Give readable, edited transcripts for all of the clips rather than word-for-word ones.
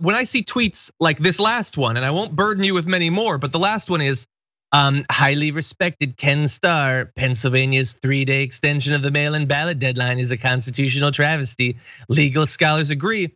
when I see tweets like this last one, and I won't burden you with many more, but the last one is, highly respected Ken Starr, Pennsylvania's 3-day extension of the mail-in ballot deadline is a constitutional travesty. Legal scholars agree.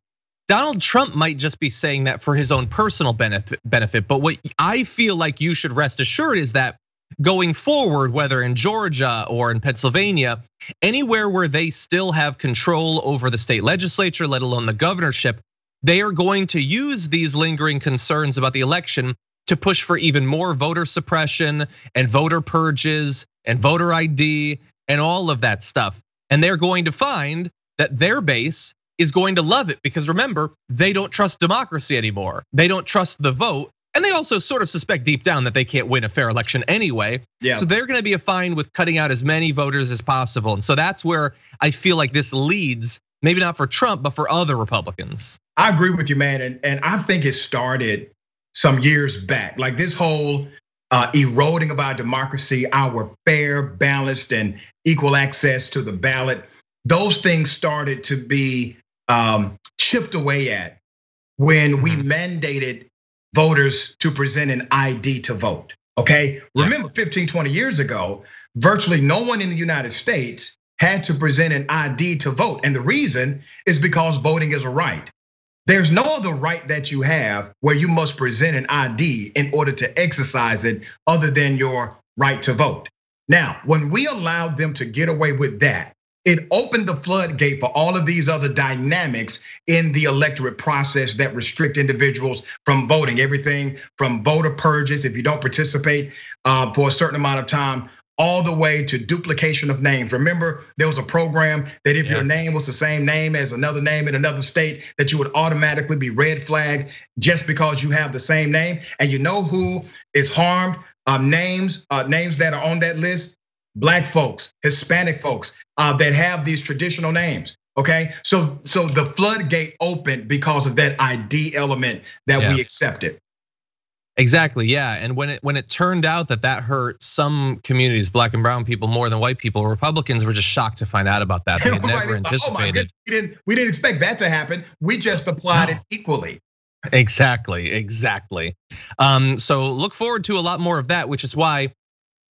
Donald Trump might just be saying that for his own personal benefit, but what I feel like you should rest assured is that going forward, whether in Georgia or in Pennsylvania, anywhere where they still have control over the state legislature, let alone the governorship, they are going to use these lingering concerns about the election to push for even more voter suppression and voter purges and voter ID and all of that stuff. And they're going to find that their base is going to love it because remember, they don't trust democracy anymore. They don't trust the vote. And they also sort of suspect deep down that they can't win a fair election anyway. Yeah. So they're gonna be fine with cutting out as many voters as possible. And so that's where I feel like this leads, maybe not for Trump, but for other Republicans. I agree with you, man. And I think it started some years back. Like this whole eroding of our democracy, our fair, balanced, and equal access to the ballot. Those things started to be chipped away at when we mandated voters to present an ID to vote, okay? Yeah. Remember 15, 20 years ago, virtually no one in the United States had to present an ID to vote. And the reason is because voting is a right. There's no other right that you have where you must present an ID in order to exercise it other than your right to vote. Now, when we allowed them to get away with that, it opened the floodgate for all of these other dynamics in the electorate process that restrict individuals from voting. Everything from voter purges, if you don't participate for a certain amount of time, all the way to duplication of names. Remember, there was a program that if your name was the same name as another name in another state, that you would automatically be red flagged just because you have the same name. And you know who is harmed? Names that are on that list. Black folks, Hispanic folks that have these traditional names, okay? So the floodgate opened because of that ID element that we accepted. Exactly, yeah. And when it turned out that hurt some communities, black and brown people more than white people, Republicans were just shocked to find out about that. They had never anticipated. We didn't expect that to happen. We just applied it equally. Exactly. So look forward to a lot more of that, which is why,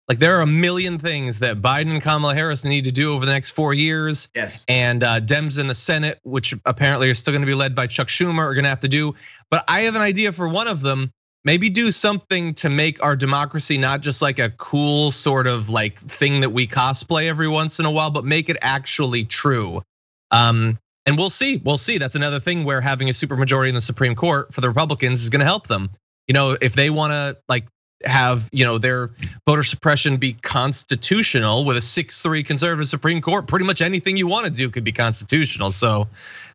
like, there are a million things that Biden and Kamala Harris need to do over the next 4 years. Yes. And Dems in the Senate, which apparently are still gonna be led by Chuck Schumer, are gonna have to do. But I have an idea for one of them. Maybe do something to make our democracy not just like a cool sort of like thing that we cosplay every once in a while, but make it actually true. And we'll see. That's another thing where having a supermajority in the Supreme Court for the Republicans is gonna help them. You know, if they wanna like have their voter suppression be constitutional with a 6-3 conservative Supreme Court, pretty much anything you want to do could be constitutional. So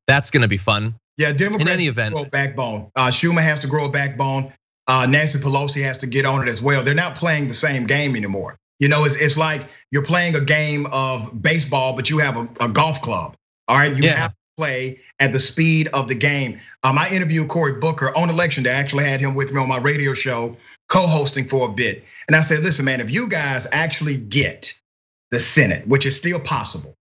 that's gonna be fun. Yeah, Democrats in any event, grow a backbone. Schumer has to grow a backbone. Nancy Pelosi has to get on it as well. They're not playing the same game anymore. It's like you're playing a game of baseball, but you have a golf club. All right, you have to play at the speed of the game. I interviewed Cory Booker on election day. I actually had him with me on my radio show, co-hosting for a bit. And I said, listen, man, if you guys actually get the Senate, which is still possible,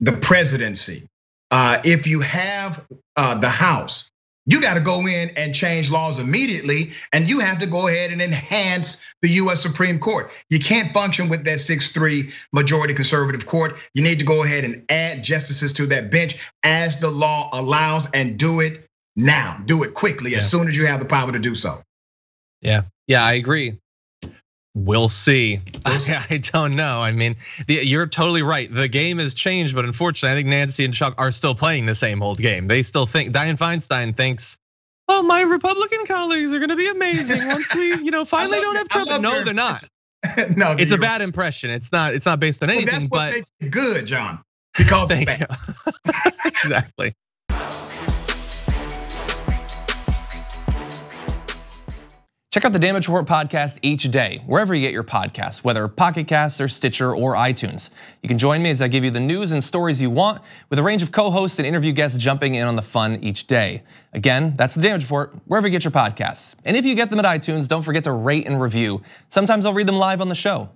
the presidency, if you have the House, you got to go in and change laws immediately, and you have to go ahead and enhance the US Supreme Court. You can't function with that 6-3 majority conservative court. You need to go ahead and add justices to that bench as the law allows, and do it now. Do it quickly as soon as you have the power to do so. Yeah, I agree. We'll see. I don't know. I mean, you're totally right. The game has changed, but unfortunately, I think Nancy and Chuck are still playing the same old game. They still think Dianne Feinstein thinks, oh, my Republican colleagues are gonna be amazing once we, finally don't have Trump. No, they're not. No, it's a bad impression. It's not based on anything. Well, that's what makes it good, John. Because it's bad. Exactly. Check out the Damage Report podcast each day, wherever you get your podcasts, whether Pocket Casts or Stitcher or iTunes. You can join me as I give you the news and stories you want, with a range of co-hosts and interview guests jumping in on the fun each day. Again, that's the Damage Report, wherever you get your podcasts. And if you get them at iTunes, don't forget to rate and review. Sometimes I'll read them live on the show.